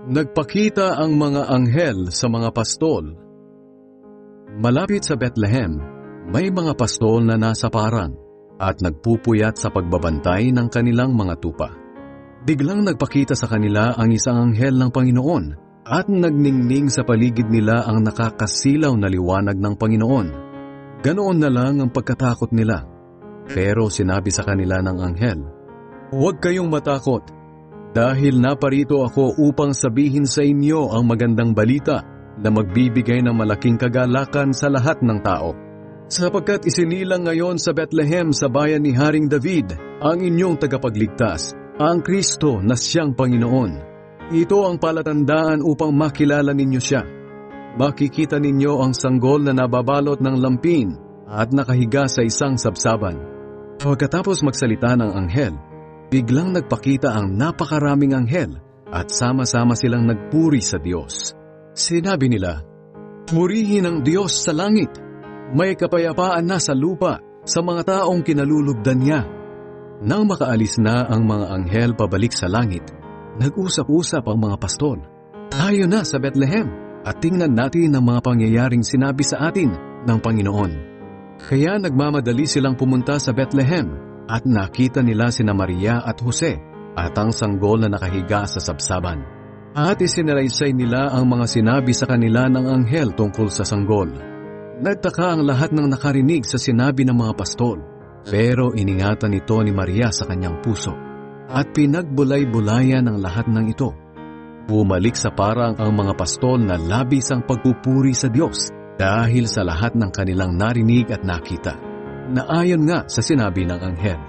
Nagpakita ang mga anghel sa mga pastol. Malapit sa Bethlehem, may mga pastol na nasa parang at nagpupuyat sa pagbabantay ng kanilang mga tupa. Biglang nagpakita sa kanila ang isang anghel ng Panginoon at nagningning sa paligid nila ang nakakasilaw na liwanag ng Panginoon. Ganoon na lang ang pagkatakot nila. Pero sinabi sa kanila ng anghel, "Huwag kayong matakot. Dahil naparito ako upang sabihin sa inyo ang magandang balita na magbibigay ng malaking kagalakan sa lahat ng tao. Sapagkat isinilang ngayon sa Bethlehem sa bayan ni Haring David ang inyong tagapagligtas, ang Kristo na siyang Panginoon. Ito ang palatandaan upang makilala ninyo siya. Makikita ninyo ang sanggol na nababalot ng lampin at nakahiga sa isang sabsaban." Pagkatapos magsalita ng anghel, biglang nagpakita ang napakaraming anghel at sama-sama silang nagpuri sa Diyos. Sinabi nila, "Purihin ang Diyos sa langit. May kapayapaan na sa lupa sa mga taong kinalulugdan niya." Nang makaalis na ang mga anghel pabalik sa langit, nag-usap-usap ang mga pastol. "Tayo na sa Bethlehem at tingnan natin ang mga pangyayaring sinabi sa atin ng Panginoon." Kaya nagmamadali silang pumunta sa Bethlehem at nakita nila sina Maria at Jose at ang sanggol na nakahiga sa sabsaban. At isinalaysay nila ang mga sinabi sa kanila ng anghel tungkol sa sanggol. Nagtaka ang lahat ng nakarinig sa sinabi ng mga pastol, pero iningatan ito ni Maria sa kanyang puso at pinagbulay-bulayan ang lahat ng ito. Bumalik sa parang ang mga pastol na labis ang pagpupuri sa Diyos dahil sa lahat ng kanilang narinig at nakita, na ayon nga sa sinabi ng anghel.